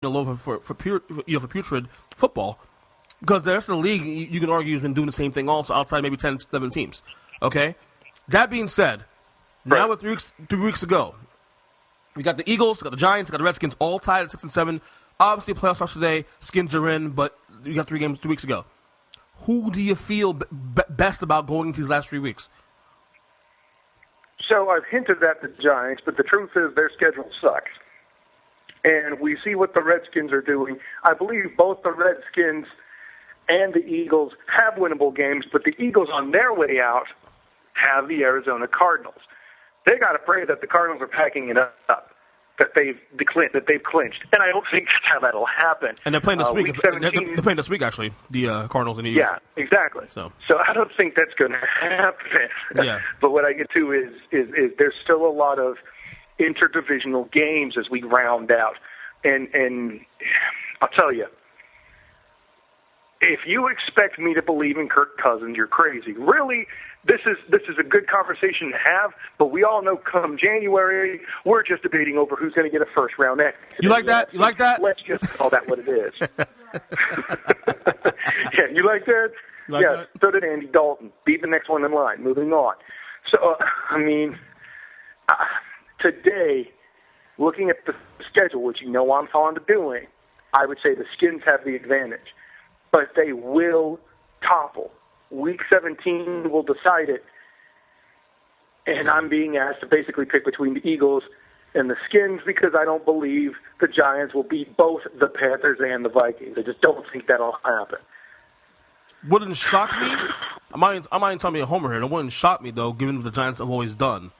loaf for putrid football, because the rest of the league, you can argue, has been doing the same thing also, outside maybe 10, 11 teams. Okay? That being said, now with 3 weeks ago, we got the Eagles, we got the Giants, we got the Redskins, all tied at 6-7. Obviously, playoffs starts today. Skins are in, but you got 3 games 2 weeks ago. Who do you feel best about going into these last 3 weeks? So I've hinted at the Giants, but the truth is their schedule sucks. And we see what the Redskins are doing. I believe both the Redskins and the Eagles have winnable games, but the Eagles on their way out have the Arizona Cardinals. They got to pray that the Cardinals are packing it up, that they've clinched, and I don't think that's how that'll happen. And they're playing this week. They're playing this week, actually. The Cardinals and the Eagles. Yeah, exactly. So I don't think that's going to happen. Yeah. But what I get to is there's still a lot of interdivisional games as we round out, and I'll tell you, if you expect me to believe in Kirk Cousins, you're crazy. Really, this is a good conversation to have, but we all know come January, we're just debating over who's going to get a first-round exit. You like that? You like that? Let's just call that what it is. Yeah, you like that? Like yeah, that? So did Andy Dalton. Be the next one in line. Moving on. So, today, looking at the schedule, which you know I'm fond of doing, I would say the Skins have the advantage. But they will topple. Week 17 will decide it. And I'm being asked to basically pick between the Eagles and the Skins because I don't believe the Giants will beat both the Panthers and the Vikings. I just don't think that'll happen. Wouldn't shock me. I'm not even telling me a homer here. It wouldn't shock me, though, given what the Giants have always done.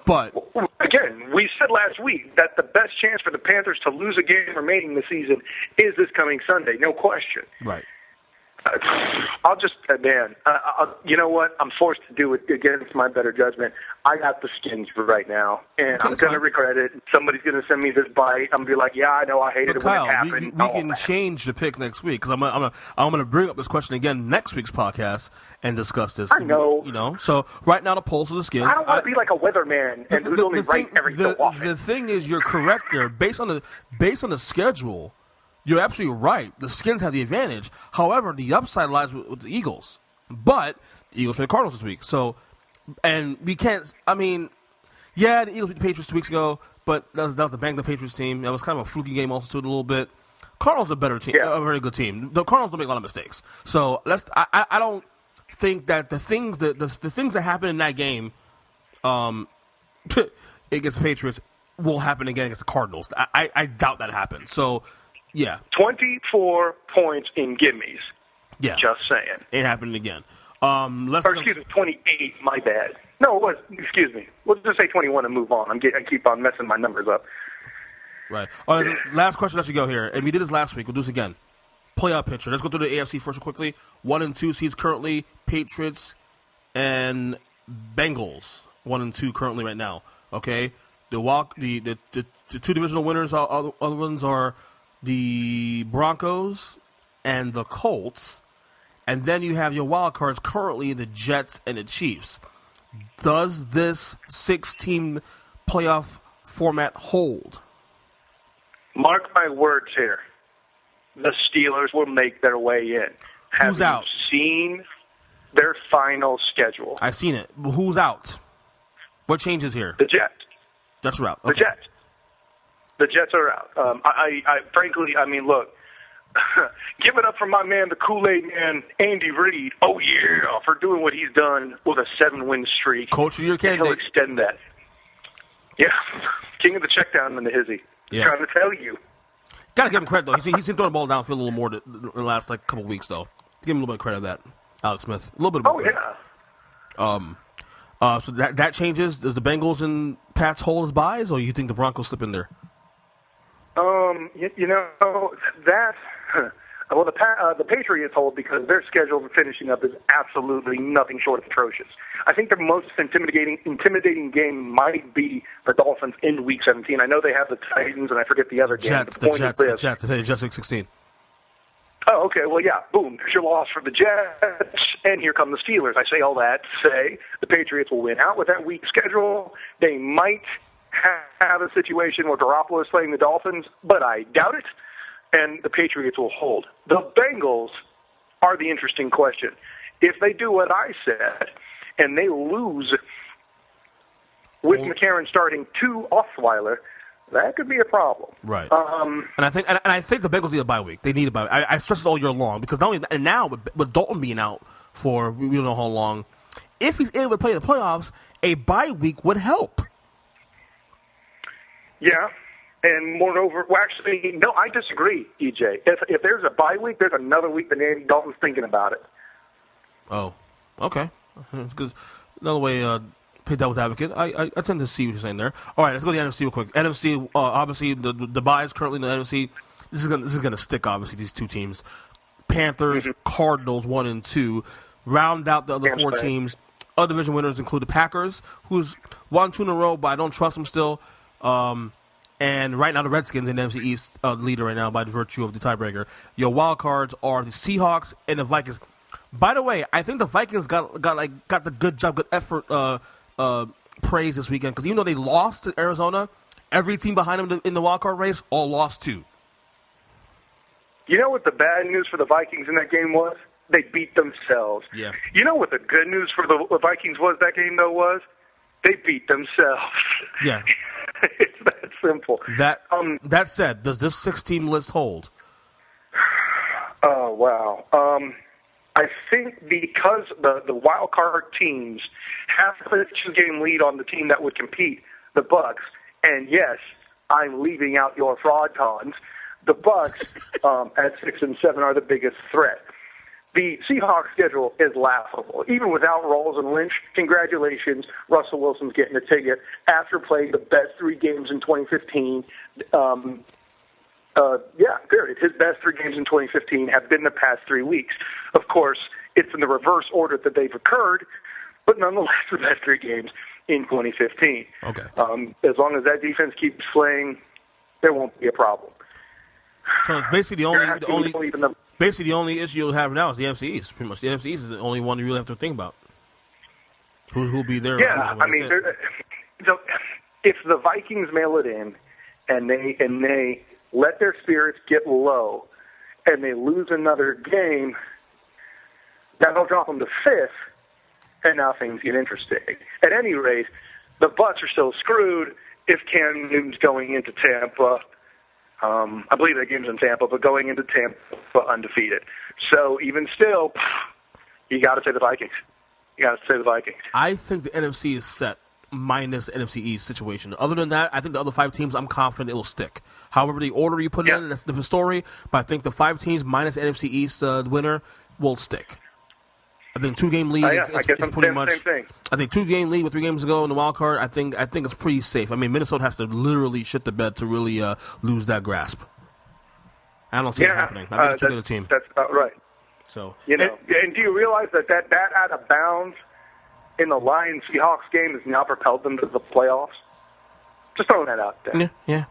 But again, we said last week that the best chance for the Panthers to lose a game remaining this season is this coming Sunday, no question. Right. I'll just, you know what? I'm forced to do it against my better judgment. I got the Skins for right now, and I'm going to regret it. Somebody's going to send me this bite. I'm going to be like, yeah, I know, I hated it when it happened. We can change the pick next week, because I'm going to bring up this question again next week's podcast and discuss this. I know. You know, so right now the polls are the Skins. I don't want to be like a weatherman and who's only right every so often. The thing is, you're correct there. Based on the schedule, you're absolutely right. The Skins have the advantage. However, the upside lies with the Eagles. But the Eagles play the Cardinals this week. So, and we can't, the Eagles beat the Patriots 2 weeks ago, but that was the Bengals Patriots team. That was kind of a fluky game also, too, a little bit. Cardinals are a better team, a very good team. The Cardinals don't make a lot of mistakes. So, I don't think that the things that happen in that game against the Patriots will happen again against the Cardinals. I doubt that happens. So, yeah. 24 points in gimmies. Yeah. Just saying. Ain't happening again. 28, my bad. No, it was, excuse me. Let's just say 21 and move on. I keep on messing my numbers up. Right. Last question as you go here, and we did this last week. We'll do this again. Playoff picture. Let's go through the AFC first quickly. 1 and 2 seeds currently, Patriots and Bengals. 1 and 2 currently right now. Okay? The two divisional winners, other ones are the Broncos and the Colts, and then you have your wild cards currently the Jets and the Chiefs. Does this 6-team playoff format hold? Mark my words here. The Steelers will make their way in. Who's out? Have you seen their final schedule? I've seen it. Who's out? What changes here? The Jets. Jets are out. Okay. The Jets. The Jets are out. Frankly, look, give it up for my man, the Kool-Aid man, Andy Reid. Oh, yeah, for doing what he's done with a 7-win streak. Coach of your candidate. He'll extend that. Yeah, king of the check down in the hizzy. Yeah. Trying to tell you. Got to give him credit, though. He's been throwing the ball downfield a little more in the last couple weeks, though. Give him a little bit of credit of that, Alex Smith. A little bit of credit. Yeah. So that changes. Does the Bengals and Pats hold as buys, or you think the Broncos slip in there? The Patriots hold because their schedule for finishing up is absolutely nothing short of atrocious. I think the most intimidating game might be the Dolphins in Week 17. I know they have the Titans, and I forget the other game. The Jets. They just Week 16. Oh, okay. Well, yeah. Boom. There's your loss for the Jets, and here come the Steelers. I say all that to say the Patriots will win out with that weak schedule. They might have a situation where Garoppolo is playing the Dolphins, but I doubt it, and the Patriots will hold. The Bengals are the interesting question. If they do what I said and they lose with McCarron starting to Osweiler, that could be a problem. Right. And I think the Bengals need a bye week. They need a bye. I stress this all year long because not only that, and now with Dalton being out for we don't know how long, if he's able to play in the playoffs, a bye week would help. Yeah. And moreover, well, actually, no, I disagree, EJ. If there's a bye week, there's another week that Andy Dalton's thinking about it. Oh, okay. Because another way, play devil's advocate. I tend to see what you're saying there. All right, let's go to the NFC real quick. NFC, obviously, the buys currently in the NFC. This is gonna stick. Obviously, these two teams, Panthers, Cardinals, 1 and 2, round out the other four teams. Other division winners include the Packers, who's won 2 in a row, but I don't trust them still. And right now, the Redskins in the NFC East leader right now by virtue of the tiebreaker. Your wild cards are the Seahawks and the Vikings. By the way, I think the Vikings got the good job, good effort praise this weekend because even though they lost to Arizona, every team behind them in the wild card race all lost too. You know what the bad news for the Vikings in that game was? They beat themselves. Yeah. You know what the good news for the Vikings was that game though was? They beat themselves. Yeah. It's that simple. That said, does this 6-team list hold? Oh, wow. I think because the wild card teams have a 2-game lead on the team that would compete, the Bucs, and yes, I'm leaving out your fraud cons. The Bucs at 6 and 7 are the biggest threat. The Seahawks schedule is laughable. Even without Rawls and Lynch, congratulations, Russell Wilson's getting a ticket after playing the best 3 games in 2015. Period. His best 3 games in 2015 have been the past 3 weeks. Of course, it's in the reverse order that they've occurred, but nonetheless, the best 3 games in 2015. Okay. As long as that defense keeps playing, there won't be a problem. So it's basically the only issue you'll have now is the NFC East. Pretty much, the NFC East is the only one you really have to think about. Who'll be there? Yeah, I mean, if the Vikings mail it in, and they let their spirits get low, and they lose another game, that'll drop them to 5th, and now things get interesting. At any rate, the Bucs are still screwed if Cam Newton's going into Tampa. I believe that game's in Tampa, but going into Tampa undefeated. So even still, you got to say the Vikings. I think the NFC is set minus the NFC East situation. Other than that, I think the other 5 teams, I'm confident it will stick. However, the order you put it in, that's a different story. But I think the 5 teams minus the NFC East winner will stick. I think 2-game lead is pretty much. Same thing. I think 2-game lead with 3 games to go in the wild card. I think it's pretty safe. I mean, Minnesota has to literally shit the bed to really lose that grasp. I don't see it happening. I think it's too good a team. That's about right. So and do you realize that out of bounds in the Lions-Seahawks game has now propelled them to the playoffs? Just throwing that out there. Yeah.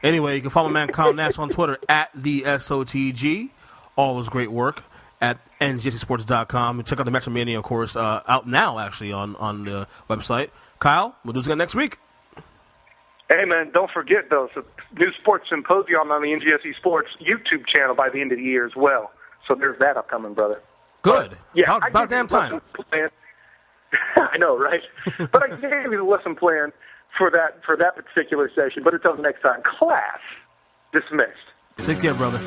Anyway, you can follow my man Kyle Nash on Twitter at the SOTG. All his great work at NGSports.com. And check out the Metro Mania, of course, out now, actually, on the website. Kyle, we'll do this again next week. Hey, man, don't forget, though, it's a new sports symposium on the NGSE Sports YouTube channel by the end of the year as well. So there's that upcoming, brother. Good. About damn time. I know, right? But I gave you the lesson plan for that particular session. But until next time, class dismissed. Take care, brother.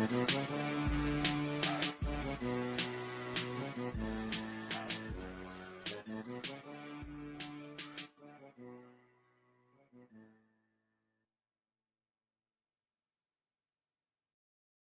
Thank you.